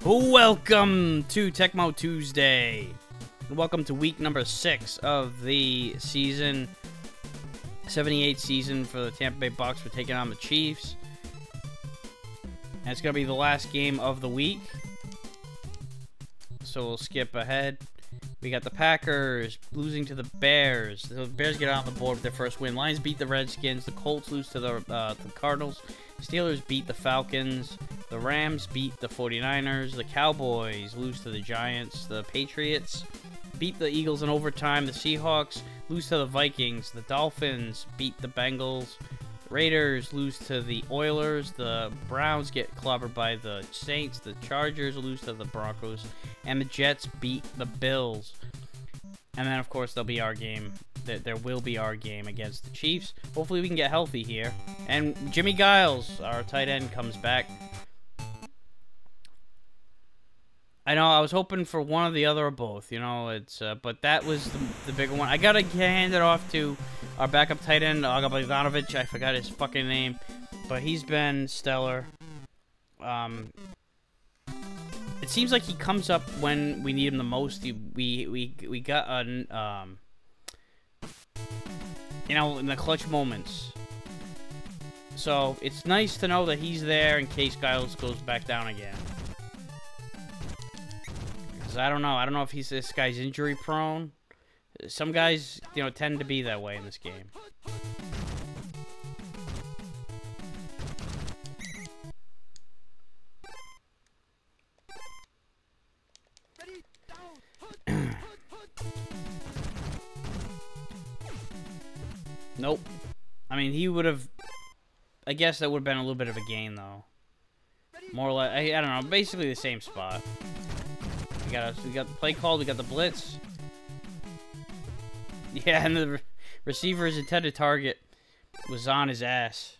Welcome to Tecmo Tuesday. Welcome to week number 6 of the season. 78 season for the Tampa Bay Bucs. We're taking on the Chiefs. And it's going to be the last game of the week. So we'll skip ahead. We got the Packers losing to the Bears. The Bears get on the board with their first win. Lions beat the Redskins. The Colts lose to the Cardinals. Steelers beat the Falcons. The Rams beat the 49ers. The Cowboys lose to the Giants. The Patriots beat the Eagles in overtime. The Seahawks lose to the Vikings. The Dolphins beat the Bengals. The Raiders lose to the Oilers. The Browns get clobbered by the Saints. The Chargers lose to the Broncos. And the Jets beat the Bills. And then, of course, there'll be our game. There will be our game against the Chiefs. Hopefully we can get healthy here. And Jimmy Giles, our tight end, comes back. I know, I was hoping for one or the other or both, you know, but that was the bigger one. I gotta hand it off to our backup tight end, Bogdanovic. I forgot his fucking name, but he's been stellar. It seems like he comes up when we need him the most. We got an, you know, in the clutch moments. So it's nice to know that he's there in case Giles goes back down again. I don't know if this guy's injury prone. Some guys, you know, tend to be that way in this game. Nope. I mean, he would have. I guess that would have been a little bit of a gain, though. More or less, I don't know. Basically the same spot. We got the play called. We got the blitz. Yeah, and the receiver's intended target was on his ass.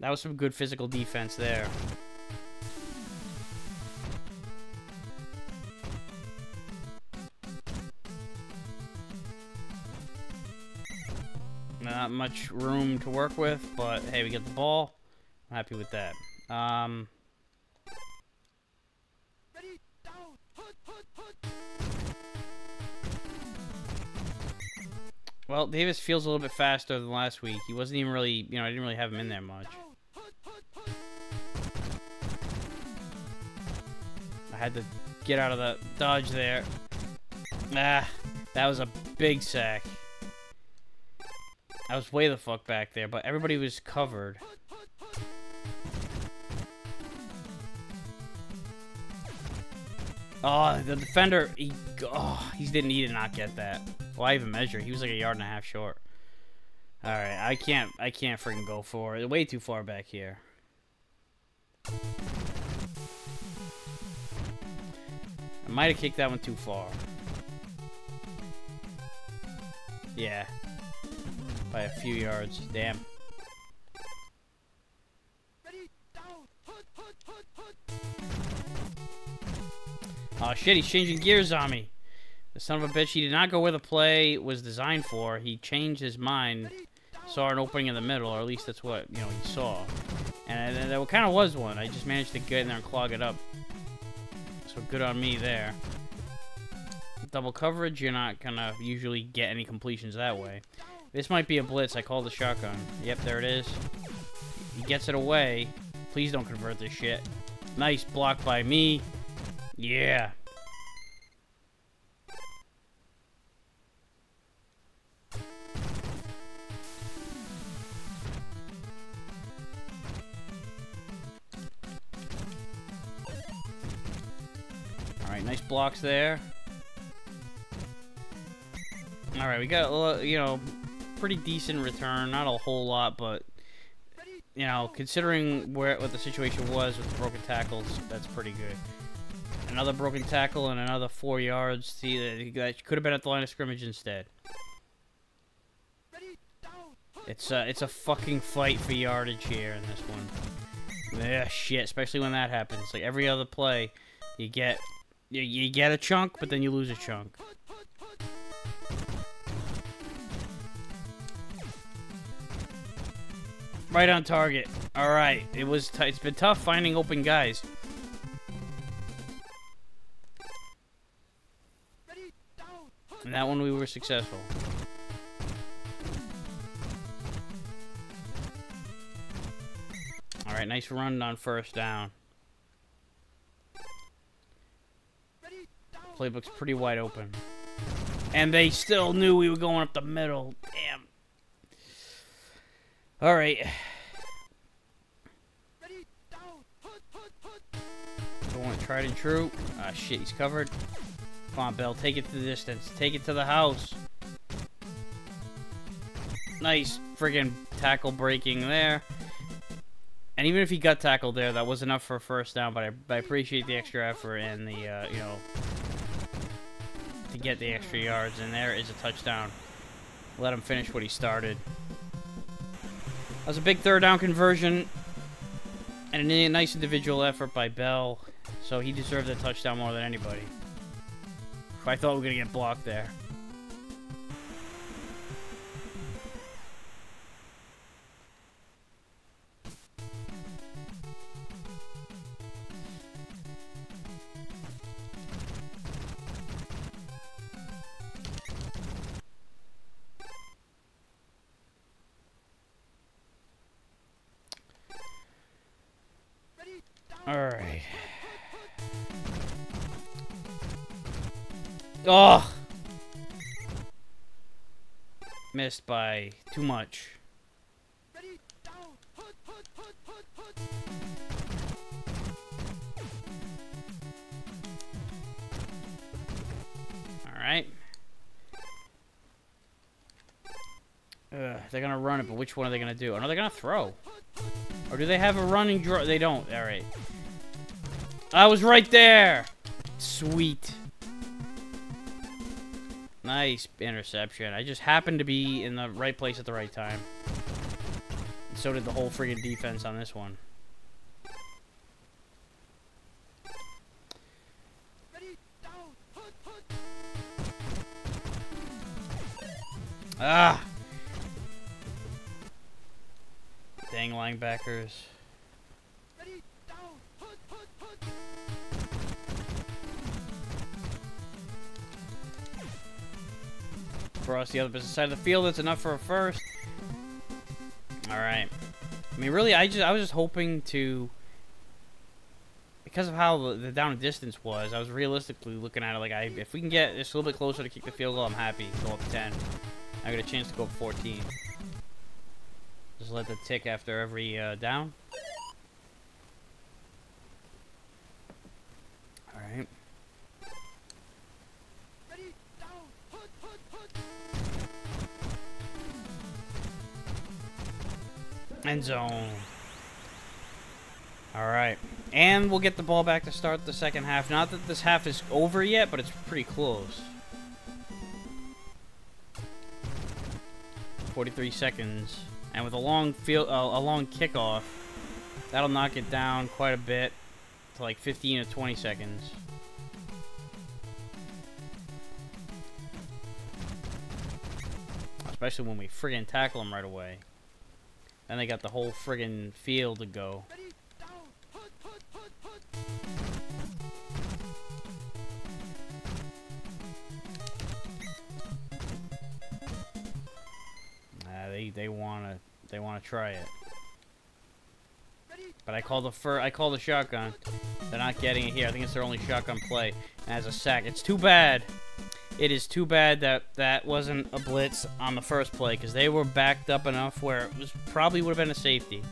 That was some good physical defense there. Not much room to work with, but hey, we get the ball. I'm happy with that. Well, Davis feels a little bit faster than last week. He wasn't even really, you know, I didn't really have him in there much. I had to get out of the dodge there. Ah, that was a big sack. I was way the fuck back there, but everybody was covered. Oh, the defender, he didn't not get that. Well, I even measured. He was like 1.5 yards short. All right, I can't freaking go for it. Way too far back here. I might have kicked that one too far. Yeah, by a few yards. Damn. Oh shit, he's changing gears on me. The son of a bitch, he did not go where the play was designed for. He changed his mind, saw an opening in the middle, or at least that's what, you know, he saw. And there kind of was one. I just managed to get in there and clog it up. So good on me there. Double coverage, you're not gonna usually get any completions that way. This might be a blitz. I called the shotgun. Yep, there it is. He gets it away. Please don't convert this shit. Nice block by me. Yeah. Alright, nice blocks there. Alright, we got a little, you know, pretty decent return. Not a whole lot, but, you know, considering what the situation was with the broken tackles, that's pretty good. Another broken tackle and another 4 yards. See, that could have been at the line of scrimmage instead. It's a fucking fight for yardage here in this one. Yeah, shit. Especially when that happens. Like every other play, you get a chunk, but then you lose a chunk. Right on target. All right. It's been tough finding open guys. And that one we were successful. Alright, nice run on first down. Playbook's pretty wide open. And they still knew we were going up the middle. Damn. Alright. Going tried and true. Ah, shit, he's covered. Come on, Bell, take it to the distance. Take it to the house. Nice friggin' tackle breaking there. And even if he got tackled there, that was enough for a first down, but I appreciate the extra effort and the, you know, to get the extra yards. And there is a touchdown. Let him finish what he started. That was a big third down conversion and a nice individual effort by Bell. So he deserved a touchdown more than anybody. I thought we were going to get blocked there. Alright. Oh! Missed by too much. Alright. They're gonna run it, but which one are they gonna do? Oh, no, they're gonna throw. Or do they have a running draw? They don't. Alright. I was right there! Sweet. Nice interception. I just happened to be in the right place at the right time. And so did the whole friggin' defense on this one. Ah! Dang linebackers. Across the other business side of the field, that's enough for a first. Alright. I mean, really, I was just hoping to, because of how the down and distance was, I was realistically looking at it like, if we can get this a little bit closer to kick the field goal, I'm happy. Go up 10. I got a chance to go up 14. Just let the tick after every down. Alright. End zone. Alright. And we'll get the ball back to start the second half. Not that this half is over yet, but it's pretty close. 43 seconds. And with a long kickoff, that'll knock it down quite a bit to like 15 to 20 seconds. Especially when we friggin' tackle them right away. Then they got the whole friggin' field to go. They wanna try it. But I call the shotgun. They're not getting it here. I think it's their only shotgun play. And as a sack, it's too bad. It is too bad that that wasn't a blitz on the first play, because they were backed up enough where it was probably would have been a safety.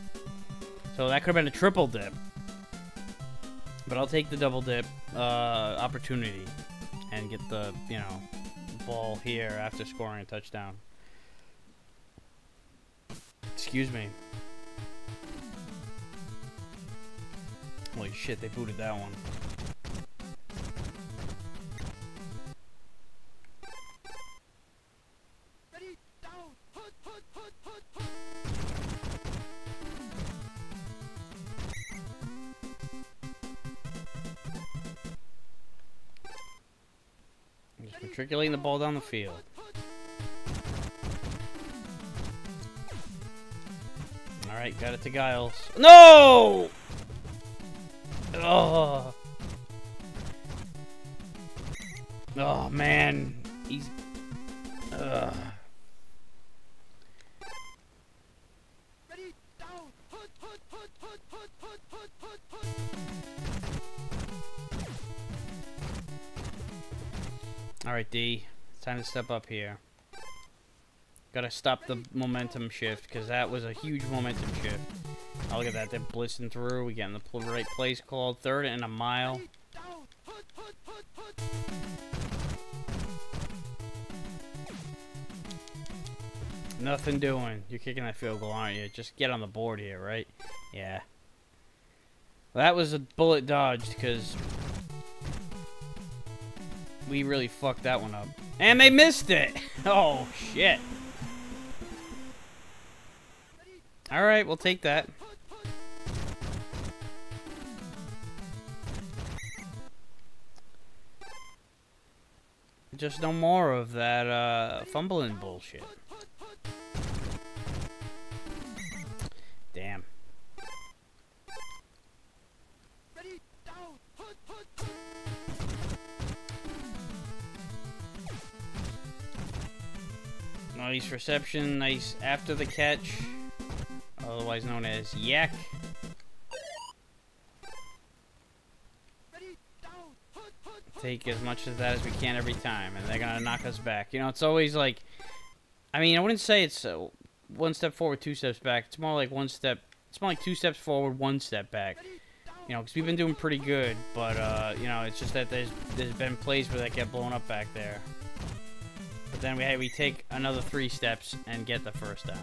So that could have been a triple dip. But I'll take the double dip opportunity and get the, you know, ball here after scoring a touchdown. Excuse me. Holy shit, they booted that one. Just matriculating the ball down the field. Alright, got it to Giles. No! Oh. Oh, man. Ugh. Alright, D. It's time to step up here. Gotta stop the momentum shift, because that was a huge momentum shift. Oh, look at that. They're blitzing through. We get in the right place called. 3rd and a mile. Nothing doing. You're kicking that field goal, aren't you? Just get on the board here, right? Yeah. Well, that was a bullet dodged, because we really fucked that one up. And they missed it! Oh, shit. Alright, we'll take that. Just no more of that, fumbling bullshit. Damn. Nice reception, nice after the catch, otherwise known as yak. Take as much of that as we can every time, and they're gonna knock us back. You know, it's always like, I mean, I wouldn't say it's one step forward, 2 steps back. It's more like one step. It's more like 2 steps forward, 1 step back. You know, because we've been doing pretty good, but you know, it's just that there's been plays where that get blown up back there. But then we take another 3 steps and get the first down.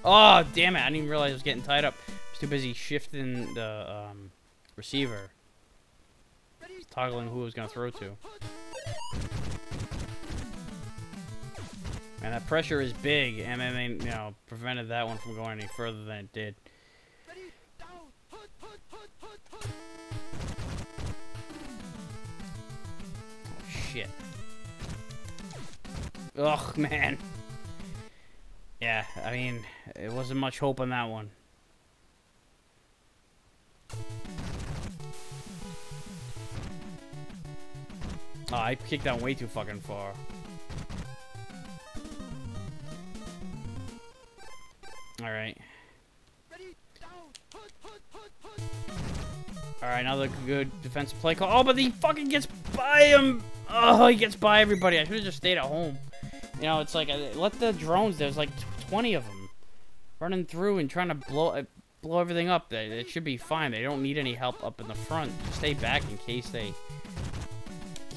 Oh, damn it. I didn't even realize I was getting tied up. I was too busy shifting the receiver. Toggling who I was going to throw to. And that pressure is big, and then they, you know, prevented that one from going any further than it did. Oh, shit. Ugh, man. Yeah, I mean, it wasn't much hope on that one. Oh, I kicked that way too fucking far. Alright. Alright, another good defensive play call. Oh, but he fucking gets by him! Oh, he gets by everybody. I should have just stayed at home. You know, it's like, let the drones, there's like 20 of them running through and trying to blow everything up. It should be fine. They don't need any help up in the front. Just stay back in case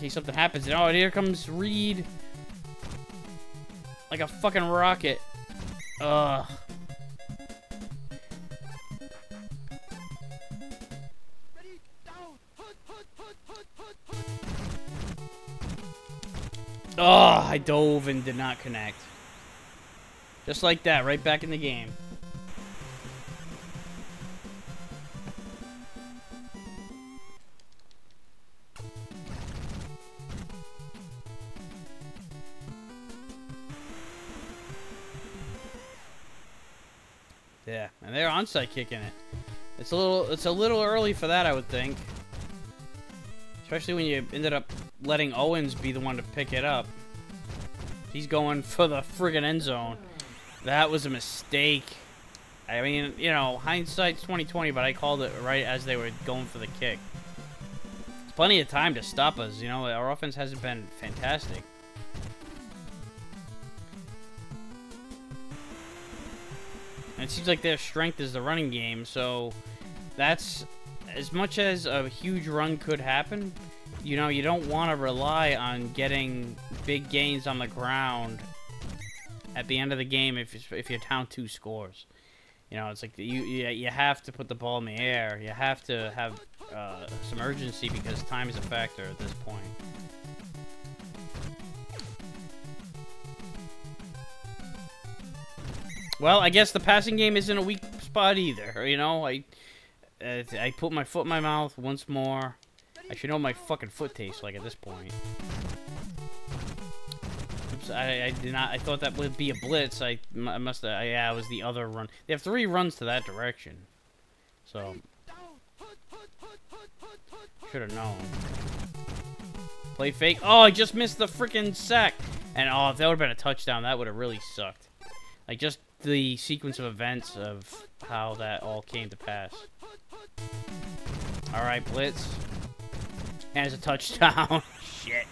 something happens. And, oh, and here comes Reed. Like a fucking rocket. Ugh. Oh, I dove and did not connect. Just like that, right back in the game. Yeah, and they're onside kicking it. It's a little early for that, I would think. Especially when you ended up letting Owens be the one to pick it up. He's going for the friggin' end zone. That was a mistake. I mean, you know, hindsight's 20/20, but I called it right as they were going for the kick. It's plenty of time to stop us. You know, our offense hasn't been fantastic. And it seems like their strength is the running game, so that's, as much as a huge run could happen, you know, you don't want to rely on getting big gains on the ground at the end of the game if you're down 2 scores. You know, it's like you have to put the ball in the air. You have to have some urgency because time is a factor at this point. Well, I guess the passing game isn't a weak spot either. You know, I put my foot in my mouth once more. I should know what my fucking foot tastes like at this point. Oops, I did not. I thought that would be a blitz. I must have. Yeah, it was the other run. They have 3 runs to that direction. So should have known. Play fake. Oh, I just missed the freaking sack. And oh, if that would have been a touchdown, that would have really sucked. Like, just the sequence of events of how that all came to pass. Alright, blitz. And it's a touchdown. Shit.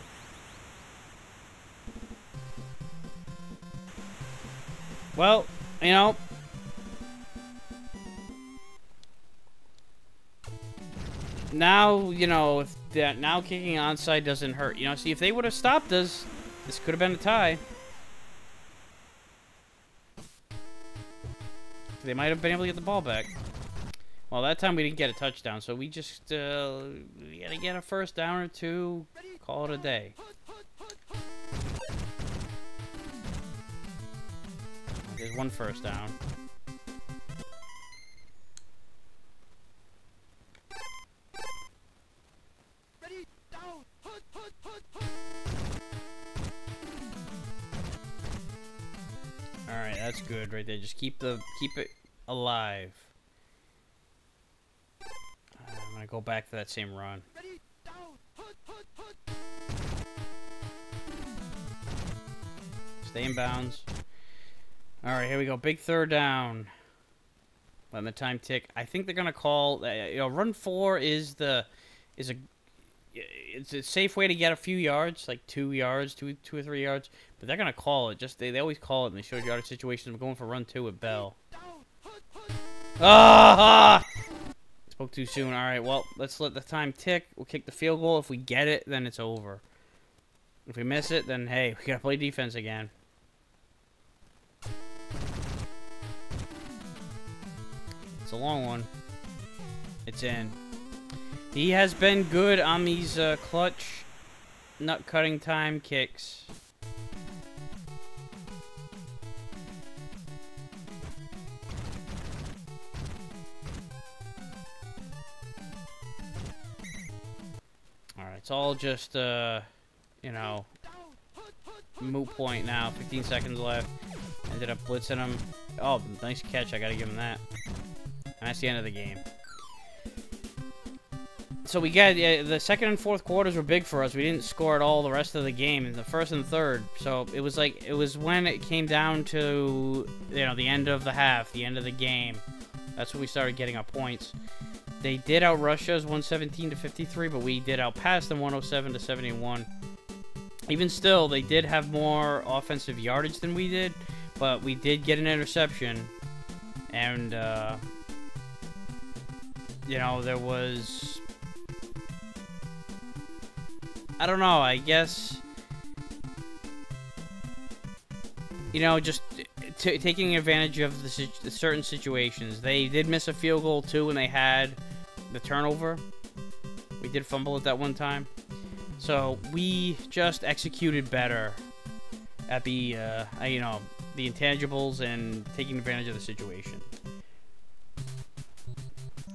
Well, you know. Now, you know, if that now kicking onside doesn't hurt. You know, see, if they would have stopped us, this could have been a tie. They might have been able to get the ball back. Well, that time we didn't get a touchdown, so we just we gotta get a first down or two, call it a day. There's one first down. All right, that's good right there. Just keep it alive. I'm gonna go back to that same run. Stay in bounds. All right, here we go. Big third down. Letting the time tick. I think they're gonna call. You know, run 4 is it's a safe way to get a few yards, like 2 yards, two or 3 yards. But they're gonna call it. Just they always call it in the short yardage situations. I'm going for run 2 with Bell. Ah! Spoke too soon. All right, well, let's let the time tick. We'll kick the field goal. If we get it, then it's over. If we miss it, then hey, we gotta play defense again. It's a long one. It's in. He has been good on these clutch, nut-cutting time kicks. Alright, it's all just, you know, moot point now. 15 seconds left. Ended up blitzing him. Oh, nice catch. I gotta give him that. And that's the end of the game. So we got the second and fourth quarters were big for us. We didn't score at all the rest of the game in the first and third. So it was like when it came down to, you know, the end of the half, the end of the game. That's when we started getting our points. They did outrush us 117-53, but we did outpass them 107-71. Even still, they did have more offensive yardage than we did, but we did get an interception, and you know, there was, I don't know, I guess, you know, just taking advantage of the certain situations. They did miss a field goal too when they had the turnover. We did fumble at that one time. So we just executed better at the, you know, the intangibles and taking advantage of the situation.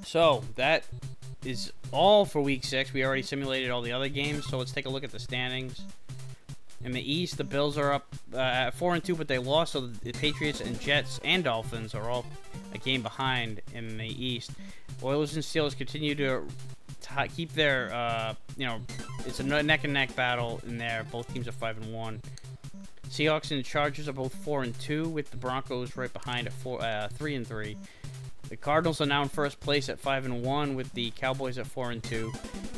So that is all for week 6. We already simulated all the other games, so let's take a look at the standings. In the East, the Bills are up at 4-2, but they lost, so the Patriots and Jets and Dolphins are all a game behind in the East. Oilers and Steelers continue to keep their, you know, it's a neck-and-neck battle in there. Both teams are 5-1. Seahawks and Chargers are both 4-2, with the Broncos right behind at 3-3. The Cardinals are now in first place at 5-1, with the Cowboys at 4-2.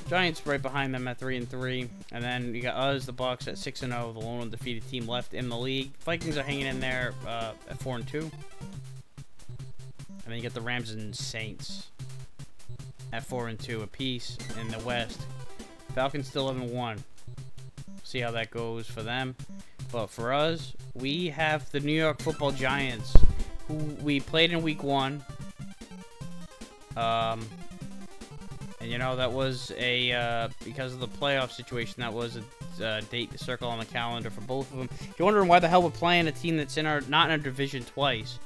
Giants right behind them at 3-3, and then you got us, the Bucs, at 6-0, the lone undefeated team left in the league. Vikings are hanging in there at 4-2, and then you got the Rams and Saints at 4-2 apiece in the West. Falcons still 11-1. See how that goes for them. But for us, we have the New York Football Giants, who we played in Week 1. And you know, that was a, because of the playoff situation, that was a date to circle on the calendar for both of them. If you're wondering why the hell we're playing a team that's not in our division twice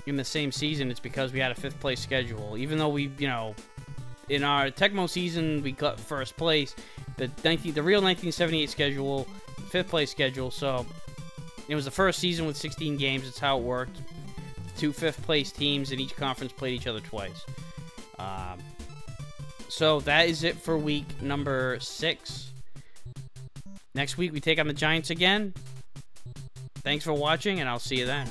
in the same season, it's because we had a 5th place schedule. Even though we, you know, in our Tecmo season, we got first place, the real 1978 schedule, 5th place schedule, so it was the first season with 16 games. That's how it worked. 2 5th place teams in each conference played each other twice. So that is it for week number 6. Next week we take on the Giants again. Thanks for watching, and I'll see you then.